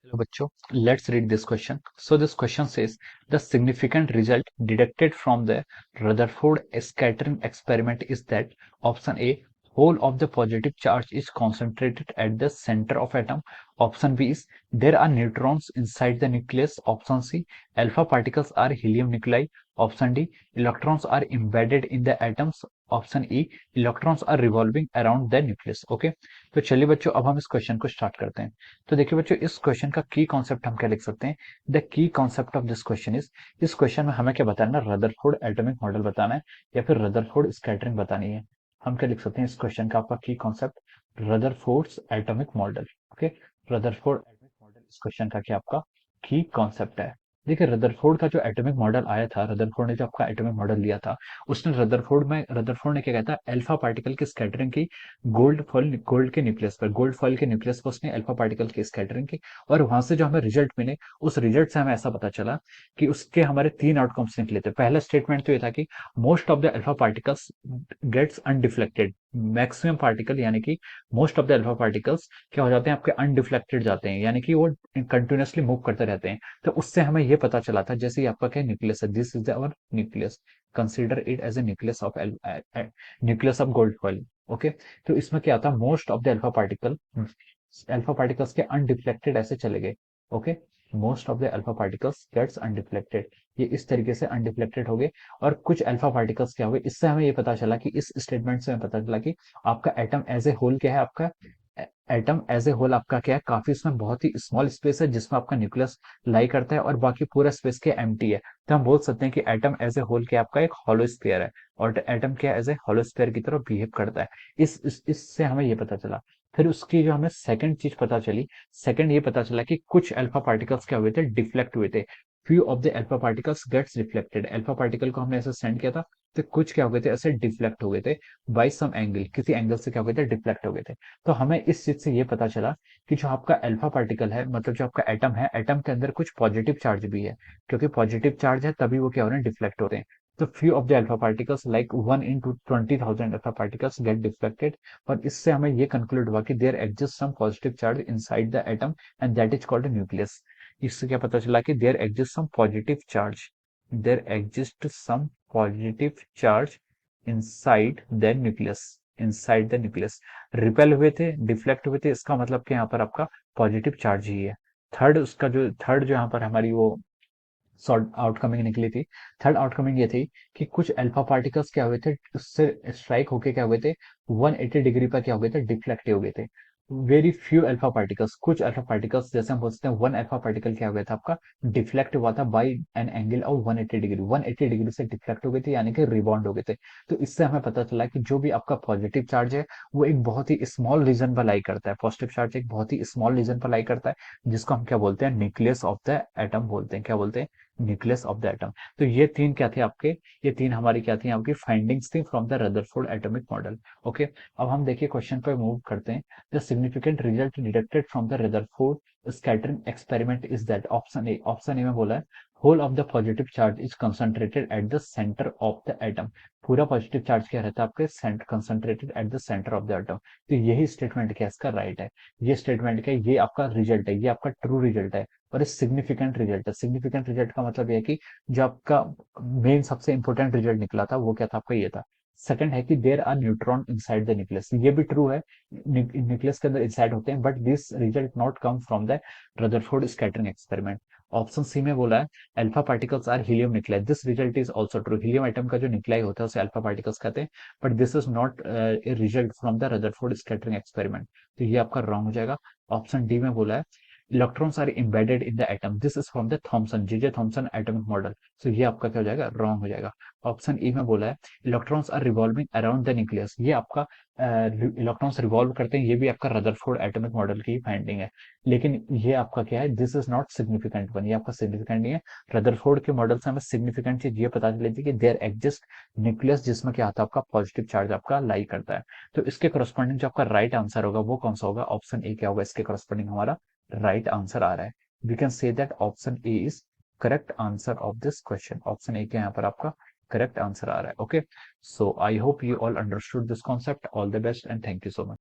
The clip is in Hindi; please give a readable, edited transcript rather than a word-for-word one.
Hello बच्चों, let's read this question. So this question says the significant result deducted from the Rutherford scattering experiment is that option A, whole of the positive charge is concentrated at the center of atom. Option B is there are neutrons inside the nucleus. Option C, alpha particles are helium nuclei. Option D, electrons are embedded in the atoms. Option E, electrons are revolving around the nucleus. Okay, तो चलिए बच्चों, अब हम इस क्वेश्चन को स्टार्ट करते हैं। तो देखिए बच्चों, इस क्वेश्चन का की कॉन्सेप्ट हम क्या लिख सकते हैं। The key concept of this question is, इस क्वेश्चन में हमें क्या बताना है, रदरफोर्ड एटॉमिक मॉडल बताना है या फिर रदरफोर्ड स्कैटरिंग बतानी है। हम क्या लिख सकते हैं इस क्वेश्चन का, आपका की concept Rutherford's atomic model. Okay, Rutherford atomic model इस क्वेश्चन का क्या आपका की कॉन्सेप्ट है। देखिए रदरफोर्ड का जो एटॉमिक मॉडल आया था, रदरफोर्ड ने जो आपका एटॉमिक मॉडल लिया था, उसने रदरफोर्ड ने क्या कहता है, अल्फा पार्टिकल की स्कैटरिंग की गोल्ड के न्यूक्लियस पर, गोल्ड फॉइल के न्यूक्लियस पर उसने अल्फा पार्टिकल की स्कैटरिंग की। और वहां से जो हमें रिजल्ट मिले, उस रिजल्ट से हमें ऐसा पता चला कि उसके हमारे तीन आउटकम्स निकले थे। पहला स्टेटमेंट तो ये था कि most of the alpha particles gets undeflected. Maximum particle यानी कि most of the alpha particles क्या हो जाते हैं, आपके अनडिफ्लेक्टेड जाते हैं, यानी कि वो कंटिन्यूअसली मूव करते रहते हैं। तो उससे हमें ये पता चला था, जैसे ही आपका क्या न्यूक्लियस है, this is our nucleus, consider it as a nucleus of gold foil. Okay, तो इसमें क्या था, most of the alpha particles के अनडिफ्लेक्टेड ऐसे चले गए। Okay, most of the alpha particles gets undeflected, ये इस तरीके से अनडिफ्लेक्टेड हो गए। और कुछ अल्फा पार्टिकल्स क्या हुए, इससे हमें ये पता चला कि इस स्टेटमेंट से हमें पता चला कि आपका एटम एज ए होल क्या है, आपका एटम एज ए होल आपका क्या है, काफी इसमें बहुत ही स्मॉल स्पेस है जिसमें आपका न्यूक्लियस लाई करता है और बाकी पूरा स्पेस के एम्प्टी है। तो हम बोल सकते हैं कि एटम एज ए होल क्या आपका एक हॉलो स्फीयर है, और एटम क्या एज ए हॉलो स्फीयर की तरह बिहेव करता है। इससे हमें ये पता चला। फिर उसकी जो हमें सेकंड चीज पता चली, सेकंड ये पता चला कि कुछ अल्फा पार्टिकल्स क्या हुए थे, डिफ्लेक्ट हुए थे। Few of the alpha particles gets reflected, alpha particle को हमने ऐसे सेंड किया था, तो कुछ क्या हो गए थे, ऐसे डिफ्लेक्ट हो गए थे बाई सम एंगल, किसी एंगल से क्या हो गए थे, डिफ्लेक्ट हो गए थे। तो हमें इस चीज से ये पता चला कि जो आपका अल्फा पार्टिकल है, मतलब जो आपका एटम है, एटम के अंदर कुछ पॉजिटिव चार्ज भी है, क्योंकि पॉजिटिव चार्ज है तभी वो क्या हो रहे हैं, डिफ्लेक्ट हो रहे हैं। तो few of the alpha particles like 1 into 20,000 alpha particles get deflected. और इससे हमें ये कंक्लूड हुआ कि there exist some positive charge inside the atom and that is called nucleus. इससे क्या पता चला कि there exist some positive charge inside the nucleus. Repel हुए थे, डिफ्लेक्ट हुए थे, इसका मतलब कि यहाँ पर आपका पॉजिटिव चार्ज ही है। थर्ड जो यहाँ पर हमारी वो सॉल्ट आउटकमिंग निकली थी, थर्ड आउटकमिंग ये थी कि कुछ अल्फा पार्टिकल्स क्या हुए थे, उससे स्ट्राइक होके क्या हुए थे, 180 डिग्री पर क्या हो गए थे, डिफ्लेक्ट हो गए थे। वेरी फ्यू अल्फा पार्टिकल्स, कुछ अल्फा पार्टिकल्स, जैसे हम बोलते हैं वन अल्फा पार्टिकल क्या हो गया था आपका, डिफ्लेक्ट हुआ था by an angle of 180 degree, 180 degree से डिफ्लेक्ट हो गए थे, यानी कि रिबॉन्ड हो गए थे। तो इससे हमें पता चला कि जो भी आपका पॉजिटिव चार्ज है, वो एक बहुत ही स्मॉल रीजन पर लाई करता है, पॉजिटिव चार्ज एक बहुत ही स्मॉल रीजन पर लाई करता है, जिसको हम क्या बोलते हैं, न्यूक्लियस ऑफ द एटम बोलते हैं। क्या बोलते हैं, न्यूक्लियस ऑफ द एटम। तो ये तीन क्या थे आपके, ये तीन हमारी क्या थी, आपकी फाइंडिंग्स थी from the Rutherford atomic model. Okay, अब हम देखिए क्वेश्चन पर मूव करते हैं। The significant result deducted from the Rutherford scattering experiment is that, option A में बोला है whole of the positive charge is concentrated at the centre of the atom. पूरा पॉजिटिव चार्ज क्या रहता है आपके, concentrated at the centre of the atom. तो यही स्टेटमेंट क्या इसका राइट है, ये स्टेटमेंट क्या, ये आपका रिजल्ट है, ये आपका ट्रू रिजल्ट है। और सिग्निफिकेंट रिजल्ट है, सिग्निफिकेंट रिजल्ट का मतलब ये है कि जो आपका मेन सबसे इंपॉर्टेंट रिजल्ट निकला था वो क्या था आपका, ये था। सेकंड है कि there are neutron inside the nucleus, ये भी ट्रू है, न्यूक्लियस के अंदर इनसाइड होते हैं, but this result not come from the Rutherford scattering experiment. Option C में बोला है alpha particles are helium nuclei, this result is also true, helium atom का जो न्यूक्लाई होता है उसे अल्फा पार्टिकल्स कहते हैं, but this is not a result from the Rutherford scattering experiment. तो ये आपका रॉन्ग हो जाएगा। ऑप्शन डी में बोला है electrons are embedded in the atom, this is from the Thomson, J Thomson atomic model. So ये आपका क्या हो जाएगा, रॉन्ग हो जाएगा। ऑप्शन ई में बोला है electrons are revolving around the nucleus, ये आपका इलेक्ट्रॉन्स रिवॉल्व करते हैं, ये भी आपका रदरफोर्ड एटॉमिक मॉडल की फाइंडिंग है। लेकिन ये आपका क्या है, this is not significant one, ये आपका सिग्निफिकेंट नहीं है। रदरफोर्ड के मॉडल से हमें सिग्निफिकेंट चीज ये पता चली थी कि देयर एग्जिस्ट न्यूक्लियस, जिसमें क्या आता है, आपका पॉजिटिव चार्ज आपका लाई करता है। तो इसके करस्पॉन्डिंग जो आपका राइट आंसर होगा वो कौन सा होगा, ऑप्शन ए क्या होगा, इसके करस्पॉन्डिंग हमारा राइट आंसर आ रहा है। We can say that option A is correct answer of this question, option A के यहाँ पर आपका करेक्ट आंसर आ रहा है। Okay, so I hope you all understood this concept, all the best and thank you so much.